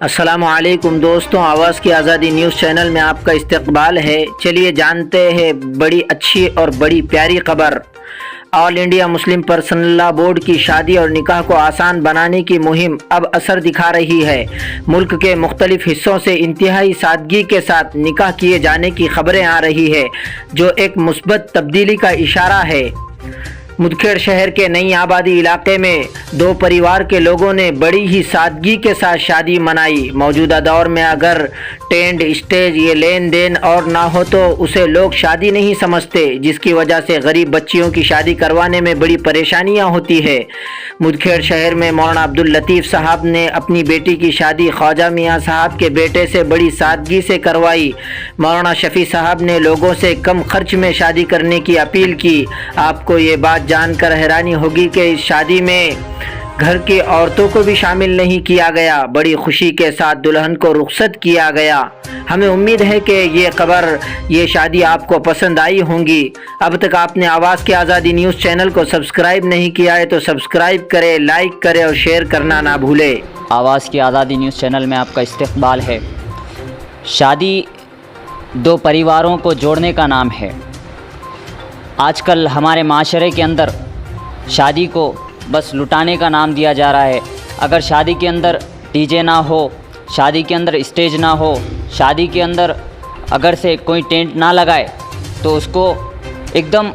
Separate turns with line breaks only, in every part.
अस्सलामुअलैकुम दोस्तों, आवाज़ की आज़ादी न्यूज़ चैनल में आपका इस्तकबाल है। चलिए जानते हैं बड़ी अच्छी और बड़ी प्यारी खबर। All India Muslim personal law board की शादी और निकाह को आसान बनाने की मुहिम अब असर दिखा रही है। मुल्क के मुख्तलिफ हिस्सों से इंतहाई सादगी के साथ निकाह किए जाने की खबरें आ रही है, जो एक मुस्बत तब्दीली का इशारा है। मुदखेड़ शहर के नई आबादी इलाके में दो परिवार के लोगों ने बड़ी ही सादगी के साथ शादी मनाई। मौजूदा दौर में अगर टेंट स्टेज ये लेन देन और ना हो तो उसे लोग शादी नहीं समझते, जिसकी वजह से गरीब बच्चियों की शादी करवाने में बड़ी परेशानियां होती है। मुदखेड़ शहर में मौलाना अब्दुल लतीफ़ साहब ने अपनी बेटी की शादी ख्वाजा मियाँ साहब के बेटे से बड़ी सादगी से करवाई। मौलाना शफी साहब ने लोगों से कम खर्च में शादी करने की अपील की। आपको ये बात जानकर हैरानी होगी कि इस शादी में घर की औरतों को भी शामिल नहीं किया गया। बड़ी खुशी के साथ दुल्हन को रुखसत किया गया। हमें उम्मीद है कि ये शादी आपको पसंद आई होंगी। अब तक आपने आवाज़ की आज़ादी न्यूज़ चैनल को सब्सक्राइब नहीं किया है तो सब्सक्राइब करें, लाइक करें और शेयर करना ना भूलें।
आवाज़ की आज़ादी न्यूज़ चैनल में आपका इस्तकबाल है। शादी दो परिवारों को जोड़ने का नाम है। आजकल हमारे माशरे के अंदर शादी को बस लुटाने का नाम दिया जा रहा है। अगर शादी के अंदर डीजे ना हो, शादी के अंदर स्टेज ना हो, शादी के अंदर अगर से कोई टेंट ना लगाए तो उसको एकदम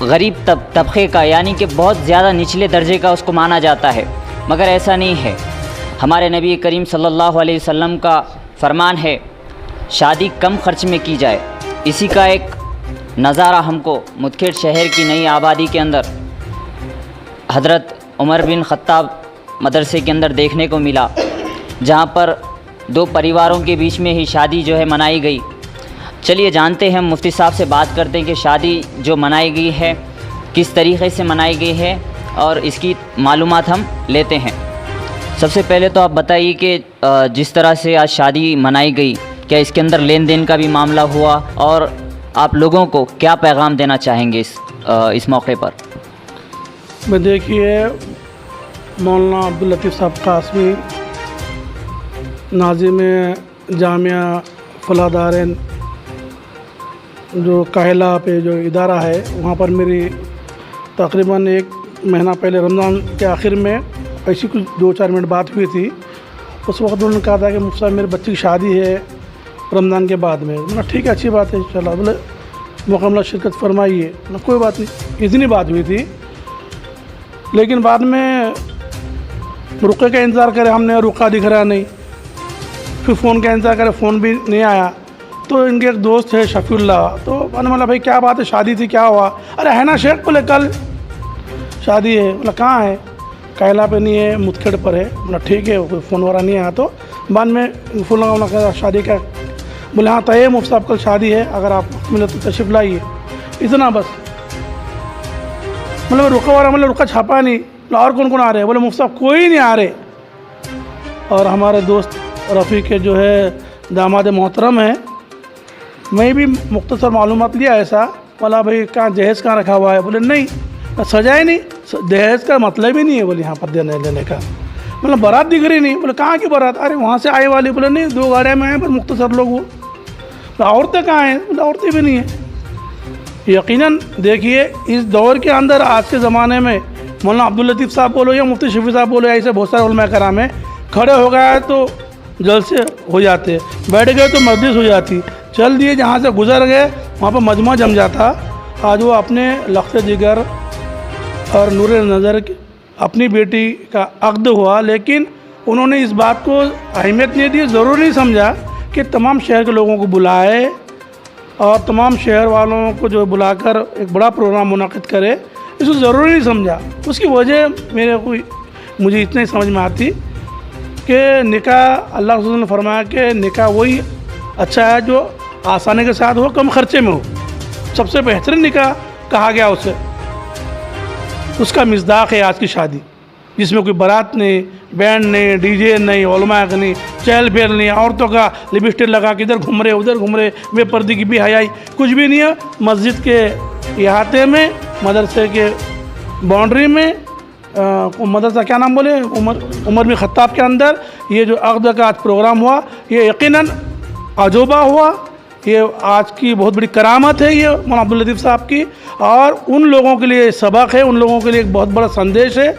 गरीब तबके का, यानी कि बहुत ज़्यादा निचले दर्जे का उसको माना जाता है। मगर ऐसा नहीं है। हमारे नबी करीम सल्लल्लाहु अलैहि वसल्लम का फरमान है, शादी कम खर्च में की जाए। इसी का एक नज़ारा हमको मुदखेड़ शहर की नई आबादी के अंदर हज़रत उमर बिन ख़त्ताब मदरसे के अंदर देखने को मिला, जहाँ पर दो परिवारों के बीच में ही शादी जो है मनाई गई। चलिए जानते हैं, मुफ्ती साहब से बात करते हैं कि शादी जो मनाई गई है किस तरीक़े से मनाई गई है और इसकी मालूमात हम लेते हैं। सबसे पहले तो आप बताइए कि जिस तरह से आज शादी मनाई गई, क्या इसके अंदर लेन देन का भी मामला हुआ और आप लोगों को क्या पैगाम देना चाहेंगे इस मौके पर?
मैं देखिए, मौलाना अब्दुल लतीफ़ साहब कासमी नाज़िम जामिया फलादारन जो काहिला पे जो इदारा है, वहाँ पर मेरी तकरीबन 1 महीना पहले रमज़ान के आखिर में ऐसी कुछ 2-4 मिनट बात हुई थी। उस वक्त उन्होंने कहा था कि मुफ्ती साहब मेरे बच्चे की शादी है रमज़ान के बाद में। मैंने ठीक है, अच्छी बात है, इंशाल्लाह बोले मुकम्मल शिरकत फरमाइए। ना कोई बात नहीं, इतनी बात हुई थी। लेकिन बाद में रुके का इंतज़ार करे हमने, रुका दिख रहा नहीं। फिर फ़ोन का इंतज़ार करे, फ़ोन भी नहीं आया। तो इनके एक दोस्त है शफीउल्लाह, तो मैंने बोला भाई क्या बात है, शादी थी, क्या हुआ? अरे है ना शेख, बोले कल शादी है। बोला कहाँ है? काहिला पे नहीं है, मुदखेड़ पर है। बोला ठीक है, कोई फ़ोन वगैरह नहीं आया। तो बाद में फ़ोन लगा, शादी का? बोले हाँ तय है मुफ्ती साहब, कल शादी है, अगर आप मिले तो तशरीफ़ लाइए। इतना बस। मतलब रुका वाला, मतलब रुका छापा नहीं। और कौन कौन आ रहे हैं? बोले मुफ्ती साहब कोई नहीं आ रहे। और हमारे दोस्त रफ़ी के जो है दामाद मोहतरम है, मैं भी मुख्तसर मालूमात लिया ऐसा। बोला भाई कहाँ जहेज़ कहाँ रखा हुआ है? बोले नहीं, सजाए नहीं, जहेज़ का मतलब ही नहीं है बोले यहाँ पर देने लेने का। मतलब बारात दिख रही नहीं। बोले कहाँ की बारात? अरे वहाँ से आए वाली। बोले नहीं, 2 गाड़ियाँ में आए, पर मुख्तसर लोग वो। औरतें कहाँ हैं? बोले औरतें भी नहीं हैं। यकीनन देखिए, इस दौर के अंदर आज के ज़माने में मौलाना अब्दुल लतीफ़ साहब बोलो या मुफ्ती शफी साहब बोलो, ऐसे बहुत सारे उलमा कराम हैं, खड़े हो गए तो जलसे हो जाते, बैठ गए तो मजलिस हो जाती, चल दिए जहाँ से गुजर गए वहाँ पर मजमा जम जाता। आज वो अपने लख्त जिगर और नूर नज़र अपनी बेटी का अक़्द हुआ, लेकिन उन्होंने इस बात को अहमियत नहीं दी, ज़रूर नहीं समझा कि तमाम शहर के लोगों को बुलाए और तमाम शहर वालों को जो बुलाकर एक बड़ा प्रोग्राम मुनक़िद करे, इसको ज़रूरी नहीं समझा। उसकी वजह मुझे इतना ही समझ में आती कि निकाह, अल्लाह रसूल ने फरमाया कि निकाह वही अच्छा है जो आसानी के साथ हो, कम खर्चे में हो। सबसे बेहतरीन निकाह कहा गया उसे, उसका मिज़दाक़ है आज की शादी, जिसमें कोई बारात नहीं, बैंड नहीं, डीजे नहीं, उलमा नहीं, चहल पहल नहीं, औरतों का लिपस्टिक लगा के इधर घूम रहे उधर घूम रहे, बेपर्दी की भी हयाई कुछ भी नहीं है। मस्जिद के इहाते में, मदरसे के बाउंड्री में मदरसा क्या नाम बोले, उमर बिन ख़त्ताब के अंदर ये जो अक़द का आज प्रोग्राम हुआ, ये यकीनन अजूबा हुआ। ये आज की बहुत बड़ी करामत है ये मौलाना अब्दुल लतीफ़ साहब की, और उन लोगों के लिए सबक है, उन लोगों के लिए एक बहुत बड़ा संदेश है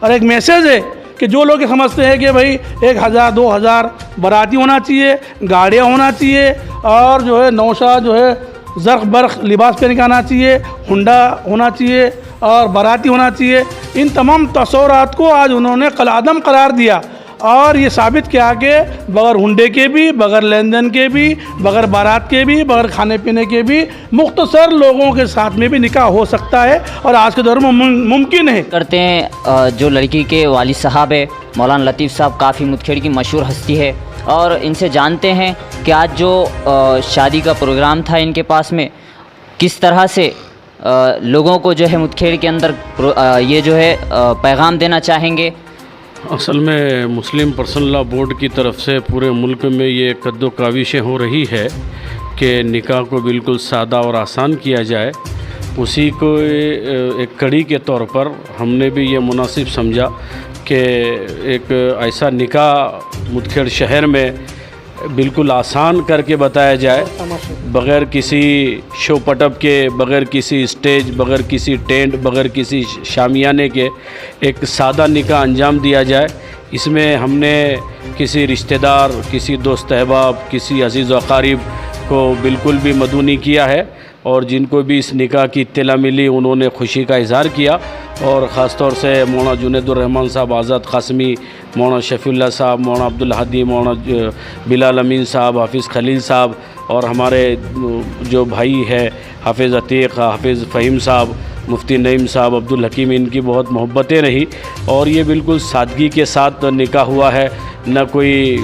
और एक मैसेज है कि जो लोग ये समझते हैं कि भाई 1000 2000 बाराती होना चाहिए, गाड़ियाँ होना चाहिए और जो है नौशा जो है ज़र्क़ बर्क़ लिबास पहन के आना चाहिए, हुंडा होना चाहिए और बाराती होना चाहिए, इन तमाम तस्वुरात को आज उन्होंने कलादम करार दिया और ये साबित किया कि बग़ैर हुंडे के भी, बग़ैर लेन देन के भी, बग़ैर बारात के भी, बग़ैर खाने पीने के भी मुख्तसर लोगों के साथ में भी निकाह हो सकता है और आज के दौर में मुमकिन है।
करते हैं जो लड़की के वालिद साहब है मौलाना लतीफ़ साहब, काफ़ी मुदखेड़ की मशहूर हस्ती है, और इनसे जानते हैं कि आज जो शादी का प्रोग्राम था इनके पास में, किस तरह से लोगों को जो है मुदखेड़ के अंदर ये जो है पैगाम देना चाहेंगे।
असल में मुस्लिम पर्सनल लॉ बोर्ड की तरफ से पूरे मुल्क में ये कद्दो काविशें हो रही है कि निकाह को बिल्कुल सादा और आसान किया जाए। उसी को एक कड़ी के तौर पर हमने भी ये मुनासिब समझा कि एक ऐसा निकाह मुदखेड़ शहर में बिल्कुल आसान करके बताया जाए, बग़ैर किसी शो पटअप के, बग़ैर किसी स्टेज, बग़ैर किसी टेंट, बग़ैर किसी शामियाने के एक सादा निकाह अंजाम दिया जाए। इसमें हमने किसी रिश्तेदार, किसी दोस्त अहबाब, किसी अज़ीज़ व अक़ारिब को बिल्कुल भी मदऊ नहीं किया है, और जिनको भी इस निकाह की इत्तला मिली उन्होंने खुशी का इज़हार किया, और ख़ास तौर से मौलाना जुनैदुर्रहमान साहब आज़ाद क़ासमी, मौलाना शफ़ीउल्लाह साहब, मौलाना अब्दुल हादी, मौलाना बिलाल अमीन साहब, हाफिज़ खलील साहब, और हमारे जो भाई है हाफिज़ अतीक़, हाफिज़ फ़हीम साहब, मुफ्ती नईम साहब, अब्दुल हकीम, इनकी बहुत मोहब्बतें रही और ये बिल्कुल सादगी के साथ निकाह हुआ है। न कोई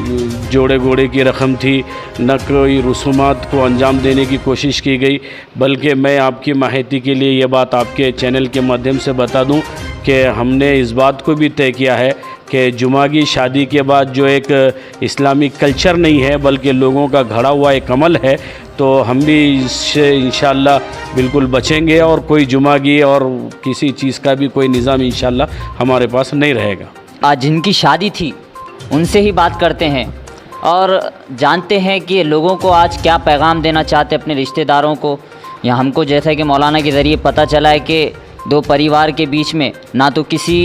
जोड़े घोड़े की रकम थी, न कोई रसूमात को अंजाम देने की कोशिश की गई, बल्कि मैं आपकी माहिती के लिए ये बात आपके चैनल के माध्यम से बता दूं कि हमने इस बात को भी तय किया है कि जुमा की शादी के बाद जो एक इस्लामिक कल्चर नहीं है बल्कि लोगों का घड़ा हुआ एक अमल है, तो हम भी इससे इंशाअल्लाह बिल्कुल बचेंगे और कोई जुमागी और किसी चीज़ का भी कोई निज़ाम इंशाअल्लाह हमारे पास नहीं रहेगा।
आज जिनकी शादी थी उनसे ही बात करते हैं और जानते हैं कि लोगों को आज क्या पैगाम देना चाहते अपने रिश्तेदारों को। या हमको जैसा कि मौलाना के ज़रिए पता चला है कि दो परिवार के बीच में ना तो किसी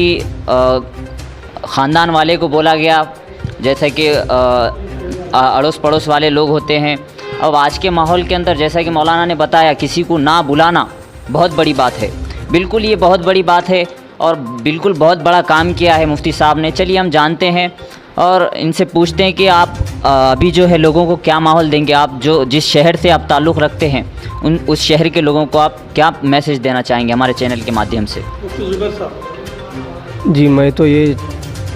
ख़ानदान वाले को बोला गया, जैसा कि अड़ोस पड़ोस वाले लोग होते हैं। अब आज के माहौल के अंदर जैसा कि मौलाना ने बताया, किसी को ना बुलाना बहुत बड़ी बात है। बिल्कुल ये बहुत बड़ी बात है और बिल्कुल बहुत बड़ा काम किया है मुफ्ती साहब ने। चलिए हम जानते हैं और इनसे पूछते हैं कि आप अभी जो है लोगों को क्या माहौल देंगे। आप जो जिस शहर से आप ताल्लुक़ रखते हैं उस शहर के लोगों को आप क्या मैसेज देना चाहेंगे हमारे चैनल के माध्यम से।
जी, मैं तो ये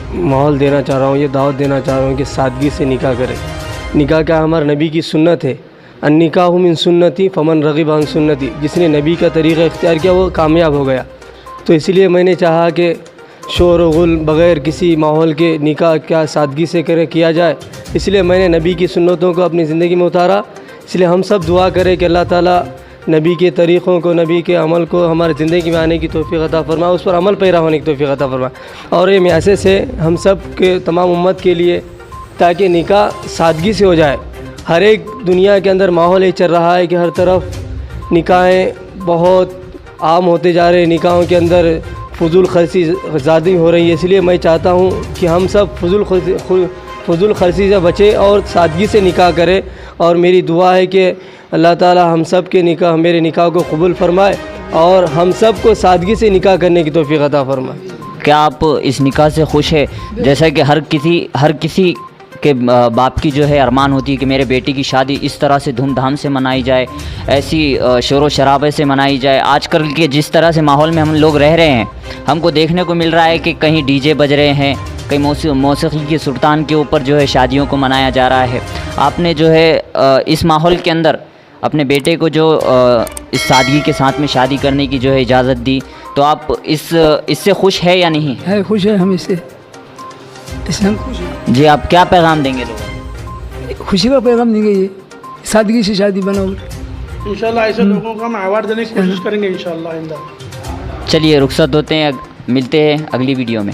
माहौल देना चाह रहा हूँ, ये दावत देना चाह रहा हूँ कि सादगी से निकाह करें। निकाह क्या हमारे नबी की सुन्नत है। अन्निकाह मिन सुन्नती फमन रग़िब अन सुन्नती। जिसने नबी का तरीक़ा इख्तियार किया वो कामयाब हो गया। तो इसलिए मैंने चाहा कि शोर व गुल बग़ैर किसी माहौल के निकाह क्या सादगी से किया जाए। इसलिए मैंने नबी की सुन्नतों को अपनी ज़िंदगी में उतारा। इसलिए हम सब दुआ करें कि अल्लाह ताला नबी के तरीक़ों को, नबी के अमल को हमारी ज़िंदगी में आने की तौफ़ीक़ अता फ़रमाए, उस पर अमल पैरा होने की तौफ़ीक़ अता फ़रमाए। और ये मैसेज है हम सब के तमाम उम्मत के लिए, ताकि निकाह सादगी से हो जाए। हर एक दुनिया के अंदर माहौल ये चल रहा है कि हर तरफ निकाहें बहुत आम होते जा रहे हैं, निकाहों के अंदर फजूल खर्ची ज़्यादा हो रही है। इसलिए मैं चाहता हूँ कि हम सब फजूल खर्ची से बचें और सादगी से निकाह करें। और मेरी दुआ है कि अल्लाह ताला हम सब के निकाह, मेरे निकाह को कबूल फरमाए और हम सब को सादगी से निकाह करने की तौफ़ीक़ अता फरमाए।
क्या आप इस निकाह से खुश है? जैसा कि हर किसी के बाप की जो है अरमान होती है कि मेरे बेटी की शादी इस तरह से धूमधाम से मनाई जाए, ऐसी शोर शराबे से मनाई जाए। आजकल के जिस तरह से माहौल में हम लोग रह रहे हैं, हमको देखने को मिल रहा है कि कहीं डीजे बज रहे हैं, कहीं मौसीकी के सुल्तान के ऊपर जो है शादियों को मनाया जा रहा है। आपने जो है इस माहौल के अंदर अपने बेटे को जो इस सादगी के साथ में शादी करने की जो है इजाज़त दी, तो आप इससे खुश है या नहीं?
है, खुश है हम इससे हम खुश हैं।
जी, आप क्या पैगाम देंगे लोगों को?
खुशी का पैगाम देंगे, ये सादगी से शादी बनाओ।
इंशाल्लाह ऐसे लोगों को हम अवार्ड देने की कोशिश करेंगे इंशाल्लाह।
चलिए रुखसत होते हैं। मिलते हैं अगली वीडियो में।